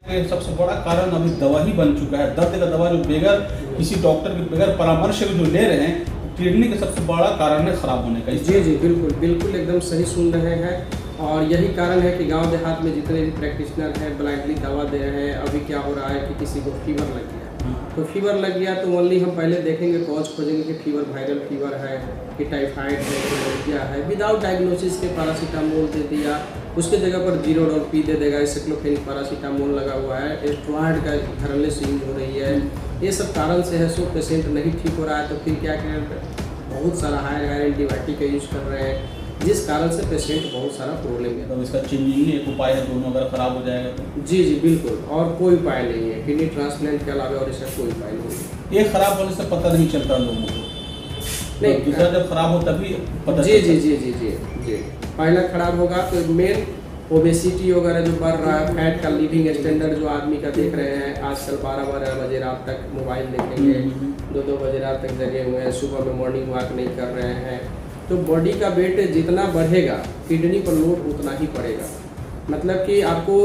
ये सबसे बड़ा कारण अभी दवा ही बन चुका है। दर्द का दवा जो बगैर किसी डॉक्टर के बगैर परामर्श के जो ले रहे हैं, किडनी का सबसे बड़ा कारण है खराब होने का। जी जी बिल्कुल बिल्कुल एकदम सही सुन रहे हैं। और यही कारण है कि गांव देहात में जितने भी प्रैक्टिशनर हैं ब्लाइंडली दवा दे रहे हैं। अभी क्या हो रहा है कि किसी को फीवर लग गया, तो फीवर लग गया तो ओनली हम पहले देखेंगे, कॉज खोजेंगे कि फीवर वायरल फीवर है कि टाइफाइड है कि मलेरिया है। विदाउट डायग्नोसिस के पैरासीटामोल दे दिया, उसके जगह पर जीरोडोल पी दे देगा। साइक्लोफेनिक पैरासीटामोल लगा हुआ है, एस्ट्रॉयड का घरले से यूज हो रही है। ये सब कारण से है सो पेशेंट नहीं ठीक हो रहा है। तो फिर क्या करें, बहुत सारा हायर एंटीबायोटिक का यूज कर रहे हैं, जिस कारण से पेशेंट बहुत सारा प्रॉब्लम है। तो इसका चेंजिंग एक उपाय है, दोनों अगर खराब हो जाएगा तो। जी जी बिल्कुल, और कोई उपाय नहीं है किडनी ट्रांसप्लांट के अलावा, और इसका कोई उपाय नहीं है। ये खराब होने से पता नहीं चलता लोगों को, नहीं तो दूसरा जब खराब हो तभी पता जी जी जी जी जी जी पहला खराब होगा तो मेन ओबेसिटी वगैरह जो बढ़ रहा है, फैट का लिविंग स्टैंडर्ड जो आदमी का देख रहे हैं आजकल, 12-12 बजे रात तक मोबाइल देखेंगे, 2-2 बजे रात तक जगे हुए हैं, सुबह में मॉर्निंग वॉक नहीं कर रहे हैं। तो बॉडी का वेट जितना बढ़ेगा किडनी पर लोड उतना ही पड़ेगा। मतलब कि आपको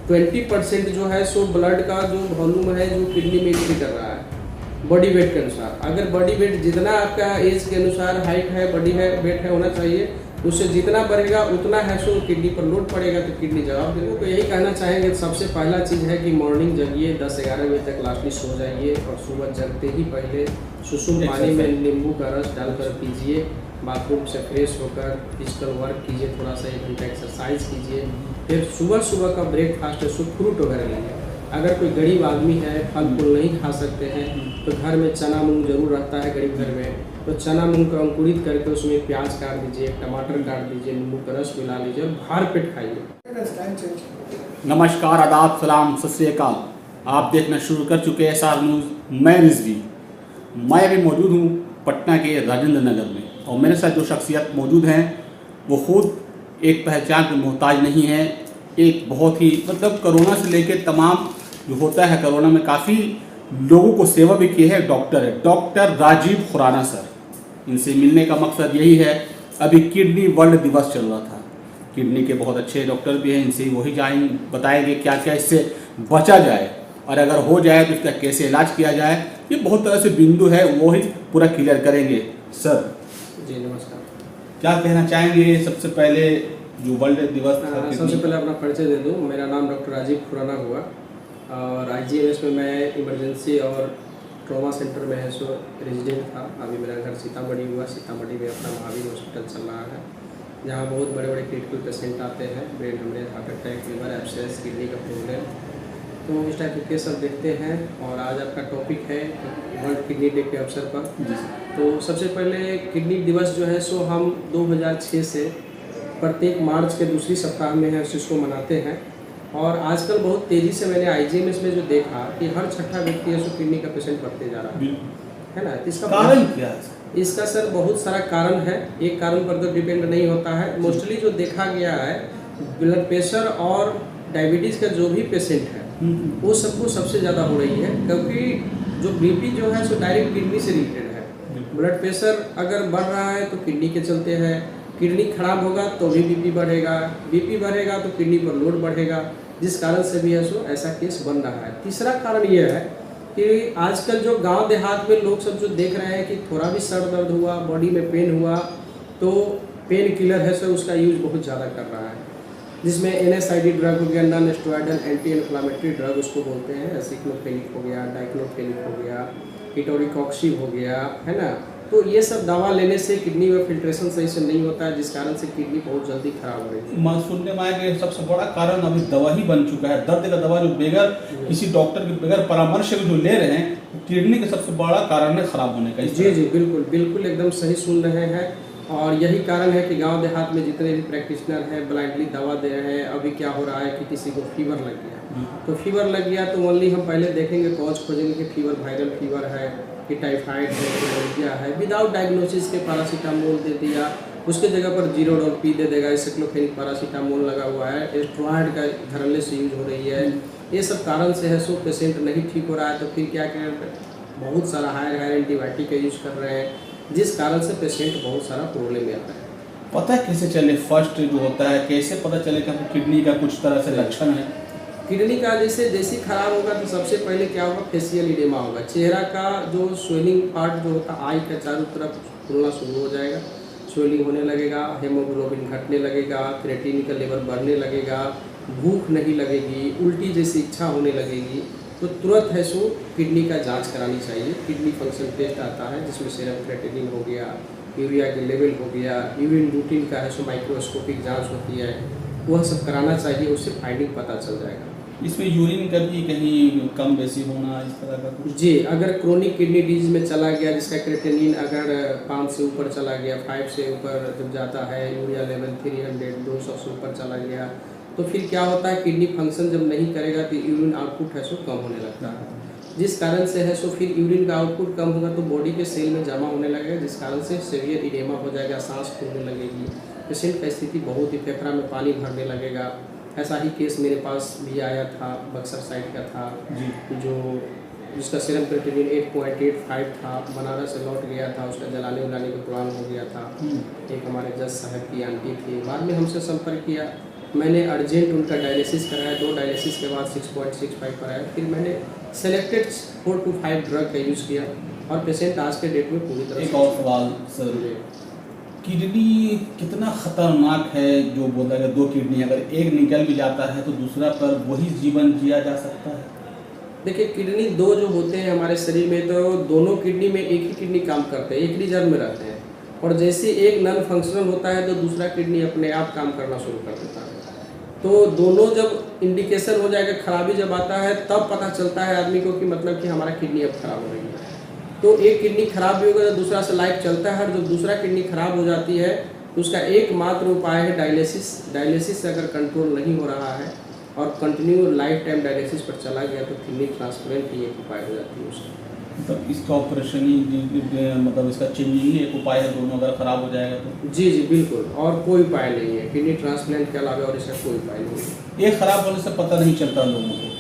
20% जो है सो ब्लड का जो वॉल्यूम है जो किडनी में एंट्री कर रहा है बॉडी वेट के अनुसार। अगर बॉडी वेट जितना आपका एज के अनुसार हाइट है, बॉडी है वेट है होना चाहिए, उससे जितना बढ़ेगा उतना है सो किडनी पर लोड पड़ेगा, तो किडनी जवाब देगा। तो यही कहना चाहेंगे, सबसे पहला चीज़ है कि मॉर्निंग जगिए, 10-11 बजे तक लास्टली सो जाइए, और सुबह जगते ही पहले सुसुम पानी में नींबू का रस डालकर पीजिए, बाथरूम से फ्रेश होकर फिजिकल वर्क कीजिए, थोड़ा सा 1 घंटा एक्सरसाइज कीजिए, फिर सुबह का ब्रेकफास्ट है सो फ्रूट वगैरह लीजिए। अगर कोई गरीब आदमी है फल फूल नहीं खा सकते हैं तो घर में चना मूंग जरूर रहता है गरीब घर में, तो चना मूंग को अंकुरित करके उसमें प्याज काट दीजिए, टमाटर काट दीजिए, नींबू का रस मिला लीजिए और भर पेट खाइए। नमस्कार, आदाब, सलाम, सत श्री अकाल। आप देखना शुरू कर चुके हैं SR न्यूज़। मैं रिजवी, मैं अभी मौजूद हूँ पटना के राजेंद्र नगर में, और मेरे साथ जो शख्सियत मौजूद हैं वो खुद एक पहचान के मोहताज नहीं है। एक बहुत ही मतलब कोरोना से लेकर तमाम जो होता है, कोरोना में काफ़ी लोगों को सेवा भी की है। डॉक्टर है, डॉक्टर राजीव खुराना सर। इनसे मिलने का मकसद यही है, अभी किडनी वर्ल्ड दिवस चल रहा था, किडनी के बहुत अच्छे डॉक्टर भी हैं, इनसे ही वही बताएंगे क्या क्या इससे बचा जाए, और अगर हो जाए तो इसका कैसे इलाज किया जाए। ये बहुत तरह से बिंदु है, वो ही पूरा क्लियर करेंगे। सर जी नमस्कार, क्या कहना चाहेंगे सबसे पहले जो वर्ल्ड दिवस था? सबसे पहले अपना परिचय दे दूँ, मेरा नाम डॉक्टर राजीव खुराना हुआ, और IGMS में मैं इमरजेंसी और ट्रॉमा सेंटर में है सो रेजिडेंट था। अभी मेरा घर सीतामढ़ी हुआ, सीतामढ़ी में अपना महावीर हॉस्पिटल चल रहा है, जहाँ बहुत बड़े बड़े क्रिटिकल पेशेंट आते हैं, brain haemorrhage, heart attack, liver abscess, kidney का प्रॉब्लम, तो इस टाइप के केस सब देखते हैं। और आज आपका टॉपिक है वर्ल्ड किडनी डे के अवसर पर। तो सबसे पहले किडनी दिवस जो है सो हम 2006 से प्रत्येक मार्च के दूसरी सप्ताह में है इसको मनाते हैं। और आजकल बहुत तेज़ी से मैंने IGMS में जो देखा कि हर छठा व्यक्ति है सो किडनी का पेशेंट बढ़ते जा रहा है ना। तो इसका कारण क्या है? इसका सर बहुत सारा कारण है, एक कारण पर तो डिपेंड नहीं होता है। मोस्टली जो देखा गया है, ब्लड प्रेशर और डायबिटीज़ का जो भी पेशेंट है वो सबको सबसे ज़्यादा हो रही है, क्योंकि जो BP जो है सो डायरेक्ट किडनी से रिलेटेड है। ब्लड प्रेशर अगर बढ़ रहा है तो किडनी के चलते है, किडनी खराब होगा तो भी BP बढ़ेगा, BP बढ़ेगा तो किडनी पर लोड बढ़ेगा, जिस कारण से भी है सो ऐसा केस बन रहा है। तीसरा कारण यह है कि आजकल जो गांव देहात में लोग सब जो देख रहे हैं कि थोड़ा भी सर दर्द हुआ, बॉडी में पेन हुआ, तो पेन किलर है सो उसका यूज बहुत ज़्यादा कर रहा है, जिसमें NSAID ड्रग हो गया, non steroidal anti inflammatory drug उसको बोलते हैं, साइक्लोफेनिक हो गया, डाइक्लोफेनिक हो गया, कीटोरिकॉक्सी हो गया, है ना। तो ये सब दवा लेने से किडनी में फिल्ट्रेशन सही से नहीं होता है, जिस कारण से किडनी बहुत जल्दी खराब हो रही है। सुनने में आया कि सबसे बड़ा कारण अभी दवा ही बन चुका है। दर्द का दवा जो बगैर किसी डॉक्टर के बगैर परामर्श के जो ले रहे हैं, किडनी का सबसे बड़ा कारण है खराब होने का। जी जी बिल्कुल बिल्कुल एकदम सही सुन रहे हैं। और यही कारण है कि गांव देहात में जितने भी प्रैक्टिशनर हैं ब्लाइंडली दवा दे रहे हैं। अभी क्या हो रहा है कि किसी को फीवर लग गया, तो फीवर लग गया तो ओनली हम पहले देखेंगे, कॉज खोजेंगे कि फीवर वायरल फीवर है कि टाइफाइड है कि मलेरिया है। विदाउट डायग्नोसिस के पैरासीटामोल दे दिया, उसके जगह पर जीरोडोल पी दे देगा। साइक्लोफेनिक पैरासीटामोल लगा हुआ है, एस्ट्रॉयड का घरले से यूज हो रही है। ये सब कारण से है सो पेशेंट नहीं ठीक हो रहा है। तो फिर क्या करें, बहुत सारा हायर एंटीबायोटिक का यूज कर रहे हैं, जिस कारण से पेशेंट बहुत सारा प्रॉब्लम में आता है। पता है कैसे चले, फर्स्ट जो होता है कैसे पता चले कि किडनी का कुछ तरह से लक्षण है? किडनी का जैसे खराब होगा तो सबसे पहले क्या होगा, फेशियल इडेमा होगा। चेहरा का जो स्वेलिंग पार्ट जो होता है आई के चारों तरफ फूलना शुरू हो जाएगा, स्वेलिंग होने लगेगा, हेमोग्लोबिन घटने लगेगा, क्रेटिनिन का लेवल बढ़ने लगेगा, भूख नहीं लगेगी, उल्टी जैसी इच्छा होने लगेगी। तो तुरंत है सो किडनी का जांच करानी चाहिए। किडनी फंक्शन टेस्ट आता है जिसमें सीरम क्रेटिनिन हो गया, यूरिया के लेवल हो गया, यूरिन रूटीन का है सो माइक्रोस्कोपिक जांच होती है, वह सब कराना चाहिए, उससे फाइंडिंग पता चल जाएगा। इसमें यूरिन का भी कहीं कम बेसी होना इस तरह का कुछ? जी, अगर क्रोनिक किडनी डिजीज में चला गया जिसका क्रेटिनिन अगर 5 से ऊपर चला गया, 5 से ऊपर जब जाता है, यूरिया लेवल 300 200 से ऊपर चला गया, तो फिर क्या होता है, किडनी फंक्शन जब नहीं करेगा तो यूरिन आउटपुट है सो कम होने लगता है। जिस कारण से है सो फिर यूरिन का आउटपुट कम होगा तो बॉडी के सेल में जमा होने लगेगा, जिस कारण से सीवियर इडेमा हो जाएगा, सांस फूलने लगेगी, पेशेंट का स्थिति बहुत ही, फेफड़ा में पानी भरने लगेगा। ऐसा ही केस मेरे पास भी आया था, बक्सर साइड का था जो जिसका सीरम क्रेटिनिन 8.85 था, बनारस से लौट गया था, उसका जलाने उलाने का प्लान हो गया था। एक हमारे जज साहब की आंटी थी, बाद में हमसे संपर्क किया, मैंने अर्जेंट उनका डायलिसिस कराया, 2 डायलिसिस के बाद 6.65 पर आया। फिर मैंने सेलेक्टेड 4 to 5 ड्रग का यूज़ किया और पेशेंट आज के डेट में पूरी तरह। एक और सवाल सर, किडनी कितना खतरनाक है? जो बोला गया 2 किडनी अगर एक निकल भी जाता है तो दूसरा पर वही जीवन जिया जा सकता है। देखिए, किडनी 2 जो होते हैं हमारे शरीर में, तो दोनों किडनी में एक ही किडनी काम करते हैं, एक ही रिजर्व में रहते हैं, और जैसे एक नॉन फंक्शनल होता है तो दूसरा किडनी अपने आप काम करना शुरू कर देता है। तो दोनों जब इंडिकेशन हो जाएगा, खराबी जब आता है तब पता चलता है आदमी को कि मतलब कि हमारा किडनी अब खराब हो रही है। तो एक किडनी खराब भी होगा तो दूसरा से लाइफ चलता है, और जब दूसरा किडनी खराब हो जाती है तो उसका एकमात्र उपाय है डायलिसिस। डायलिसिस से अगर कंट्रोल नहीं हो रहा है और कंटिन्यू लाइफ टाइम डायलिसिस पर चला गया तो किडनी ट्रांसप्लांट ही एक उपाय हो जाती है उसका। मतलब इसका ऑपरेशन ही मतलब इसका चेंजिंग ही एक उपाय है, दोनों अगर खराब हो जाएगा तो? जी बिल्कुल, और कोई उपाय नहीं है किडनी ट्रांसप्लांट के अलावा, और इसका कोई उपाय नहीं है। ये खराब होने से पता नहीं चलता लोगों को?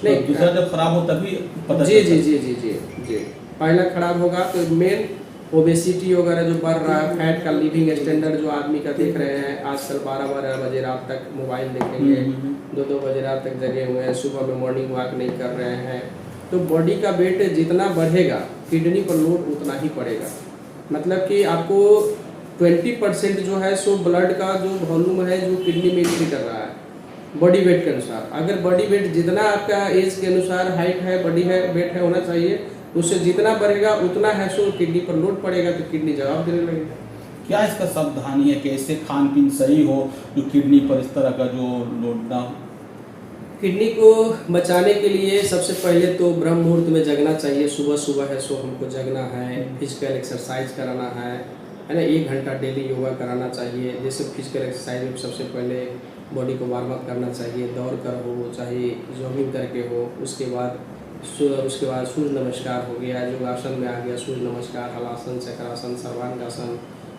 नहीं, तो दूसरा जब खराब हो तभी पता जी चलता? जी जी जी जी जी पहला खराब होगा तो मेन ओबेसिटी वगैरह जो बढ़ रहा है, फैट का लिविंग स्टैंडर्ड जो आदमी का देख रहे हैं आजकल, 12-12 बजे रात तक मोबाइल देखेंगे, 2-2 बजे रात तक जगे हुए हैं, सुबह में मॉर्निंग वॉक नहीं कर रहे हैं, तो बॉडी का वेट जितना बढ़ेगा किडनी पर लोड उतना ही पड़ेगा। मतलब कि आपको 20% जो है सो ब्लड का जो वॉल्यूम है जो किडनी में एंट्री कर रहा है बॉडी वेट के अनुसार। अगर बॉडी वेट जितना आपका एज के अनुसार हाइट है, बॉडी है वेट है होना चाहिए, उससे जितना बढ़ेगा उतना है सो किडनी पर लोड पड़ेगा, तो किडनी जवाब देने लगेगा। क्या इसका सावधानी है, कैसे खान पीन सही हो जो किडनी पर इस तरह का जो लोड ना हो? किडनी को बचाने के लिए सबसे पहले तो ब्रह्म मुहूर्त में जगना चाहिए, सुबह सुबह है सो हमको जगना है, फिजिकल एक्सरसाइज कराना है ना, 1 घंटा डेली योगा कराना चाहिए। जैसे फिजिकल एक्सरसाइज में सबसे पहले बॉडी को वार्म अप करना चाहिए, दौड़ कर हो चाहे जॉगिंग करके हो, उसके बाद सूर्य नमस्कार हो गया, योगासन में आ गया सूर्य नमस्कार, हलासन, चक्रासन, सर्वांगासन,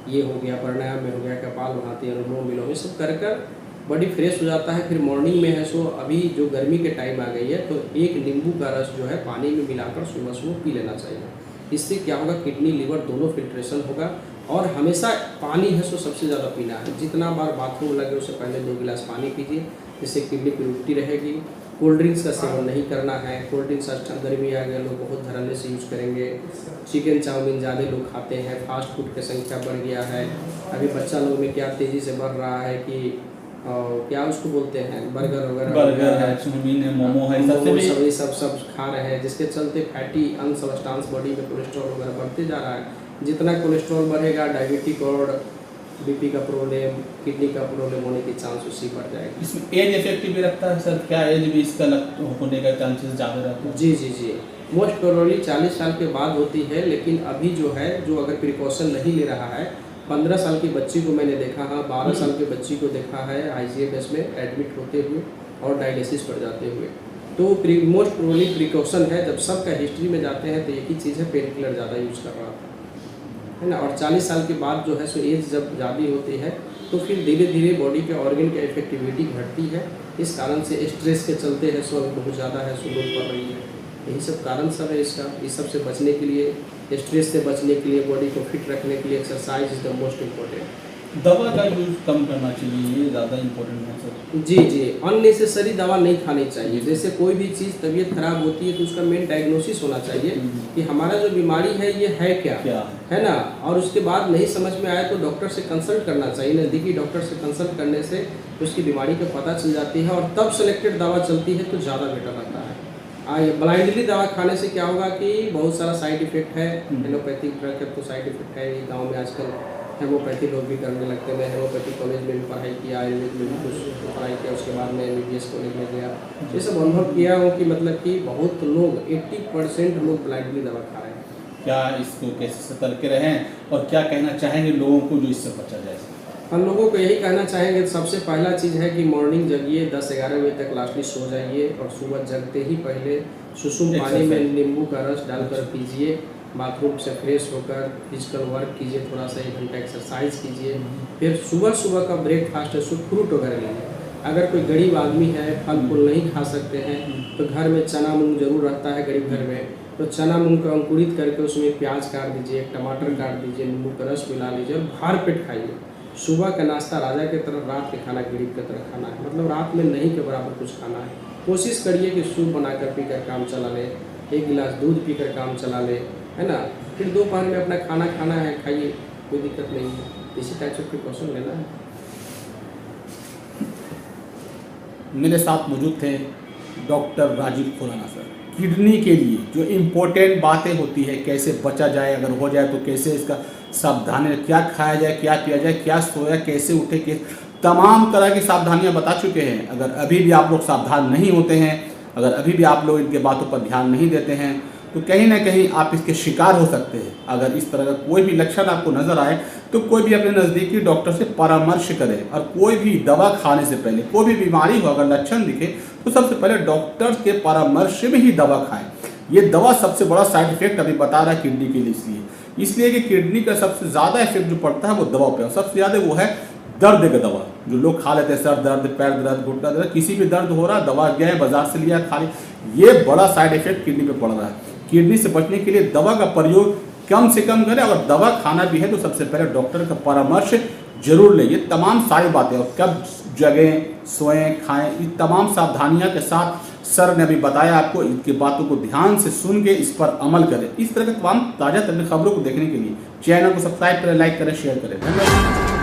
ये हो गया, प्राणायाम में हो गया, कपालभाति, अनुलोम विलोम, ये सब कर बॉडी फ्रेश हो जाता है। फिर मॉर्निंग में है सो अभी जो गर्मी के टाइम आ गई है तो 1 नींबू का रस जो है पानी में मिलाकर सुबह सुबह पी लेना चाहिए। इससे क्या होगा, किडनी लिवर दोनों फिल्ट्रेशन होगा। और हमेशा पानी है सो सबसे ज़्यादा पीना है, जितना बार बाथरूम लगे उससे पहले 2 गिलास पानी पीजिए, जिससे किडनी की रुकती रहेगी। कोल्ड ड्रिंक्स का सेवन नहीं करना है, कोल्ड ड्रिंक्स अच्छा गर्मी आ गया लोग बहुत धड़ल्ले से यूज़ करेंगे। चिकन चाउमीन ज़्यादा लोग खाते हैं, फास्ट फूड की संख्या बढ़ गया है। अभी बच्चा लोग में क्या तेज़ी से बढ़ रहा है कि क्या उसको बोलते हैं, बर्गर बर्गर है, चाउमीन है, मोमो है, सब खा रहे हैं, जिसके चलते फैटी अनसब्सटेंस बॉडी में कोलेस्ट्रॉल वगैरह बढ़ते जा रहा है। जितना कोलेस्ट्रॉल बढ़ेगा डायबिटिक और बीपी का प्रॉब्लम, किडनी का प्रॉब्लम होने की चांस उससे बढ़ जाएगा। इसमें एज इफेक्ट भी रखता है सर? क्या एज भी इसका होने का चांसेस ज़्यादा रहता है? जी मोस्ट प्रोबेबली 40 साल के बाद होती है, लेकिन अभी जो है जो अगर प्रिकॉशन नहीं ले रहा है, 15 साल की बच्ची को मैंने देखा है, 12 साल की बच्ची को देखा है ICFS में एडमिट होते हुए और डायलिसिस पर जाते हुए। तो मोस्ट प्रोबेबली प्रिकॉशन है, जब सबका हिस्ट्री में जाते हैं तो एक ही चीज़ है, पेन किलर ज़्यादा यूज़ कर रहा था, है ना। और 40 साल के बाद जो है सो एज जब ज़्यादा होती है तो फिर धीरे धीरे बॉडी के ऑर्गन की इफेक्टिविटी घटती है। इस कारण से स्ट्रेस के चलते है सो बहुत ज़्यादा है सो लोड पड़ रही है। यही सब कारण सब है इसका। इस सब से बचने के लिए, स्ट्रेस से बचने के लिए, बॉडी को फिट रखने के लिए exercise is the most important. दवा का यूज कम करना चाहिए, ये ज़्यादा इम्पोर्टेंट है सर। जी जी, अननेसेसरी दवा नहीं खानी चाहिए। जैसे कोई भी चीज़ तबीयत खराब होती है तो उसका मेन डायग्नोसिस होना चाहिए कि हमारा जो बीमारी है ये है क्या है ना, और उसके बाद नहीं समझ में आया तो डॉक्टर से कंसल्ट करना चाहिए। नज़दीकी डॉक्टर से कंसल्ट करने से उसकी बीमारी का पता चल जाती है और तब सेलेक्टेड दवा चलती है तो ज़्यादा बेटर रहता है। ब्लाइंडली दवा खाने से क्या होगा कि बहुत सारा साइड इफेक्ट है। एलोपैथिक ड्रग का तो साइड इफेक्ट है। गाँव में आजकल हेमोपैथी लोग भी करने लगते हैं। हेमोपैथी कॉलेज में भी पढ़ाई किया, आयुर्वेद में भी कुछ पढ़ाई किया, उसके बाद में MBBS कॉलेज में गया। ये सब अनुभव किया हूँ कि मतलब कि बहुत लोग 80% लोग ब्लाइंडली दवा खा रहे हैं। क्या इसको कैसे सतर्क रहें और क्या कहना चाहेंगे लोगों को जो इससे बचा जाए? हम लोगों को यही कहना चाहेंगे, सबसे पहला चीज़ है कि मॉर्निंग जगिए, 10-11 बजे तक लास्टली सो जाइए और सुबह जगते ही पहले सुसुम पानी में नींबू का रस डालकर पीजिए। बाथरूम से फ्रेश होकर फिजिकल वर्क कीजिए, थोड़ा सा 1 घंटा एक्सरसाइज कीजिए। फिर सुबह सुबह का ब्रेकफास्ट है सो फ्रूट वगैरह लीजिए। अगर कोई गरीब आदमी है, फल फूल नहीं खा सकते हैं तो घर में चना मूंग जरूर रहता है गरीब घर में, तो चना मूंग को अंकुरित करके उसमें प्याज काट दीजिए, टमाटर काट दीजिए, नींबू का रस मिला लीजिए और भर पेट खाइए। सुबह का नाश्ता राजा की तरह, रात के खाना गरीब की तरह खाना है। मतलब रात में नहीं के बराबर कुछ खाना है। कोशिश करिए कि सूप बनाकर पीकर काम चला लें, 1 गिलास दूध पीकर काम चला लें, है ना। फिर दोपहर में अपना खाना खाना है, खाइए, कोई दिक्कत नहीं है। इसी टाइप से प्रिकॉशन लेना है। मेरे साथ मौजूद थे doctor Rajeev Khurana sir. Kidney के लिए जो इम्पोर्टेंट बातें होती है, कैसे बचा जाए, अगर हो जाए तो कैसे इसका सावधानी, क्या खाया जाए, क्या पिया जाए, क्या सोया, कैसे उठे, तमाम तरह की सावधानियां बता चुके हैं। अगर अभी भी आप लोग सावधान नहीं होते हैं, अगर अभी भी आप लोग इनके बातों पर ध्यान नहीं देते हैं तो कहीं ना कहीं आप इसके शिकार हो सकते हैं। अगर इस तरह का कोई भी लक्षण आपको नजर आए तो कोई भी अपने नज़दीकी डॉक्टर से परामर्श करें और कोई भी दवा खाने से पहले, कोई भी बीमारी हो अगर लक्षण दिखे तो सबसे पहले डॉक्टर के परामर्श में ही दवा खाएं। ये दवा सबसे बड़ा साइड इफेक्ट अभी बता रहा है किडनी के लिए, इसलिए कि किडनी का सबसे ज़्यादा इफेक्ट जो पड़ता है वो दवा पे, सबसे ज़्यादा वो है दर्द का दवा। जो लोग खा लेते हैं सर दर्द, पैर दर्द, घुटना दर्द, किसी भी दर्द हो रहा है, दवा गए बाजार से लिया, खा लिया, ये बड़ा साइड इफेक्ट किडनी पे पड़ रहा है। किडनी से बचने के लिए दवा का प्रयोग कम से कम करें। अगर दवा खाना भी है तो सबसे पहले डॉक्टर का परामर्श जरूर लें। ये तमाम सारी बातें, और कब जगें, सोएं, खाएं, ये तमाम सावधानियां के साथ सर ने अभी बताया आपको। इनकी बातों को ध्यान से सुन के इस पर अमल करें। इस तरह के तमाम ताज़ा तरीन खबरों को देखने के लिए चैनल को सब्सक्राइब करें, लाइक करें, शेयर करें। धन्यवाद।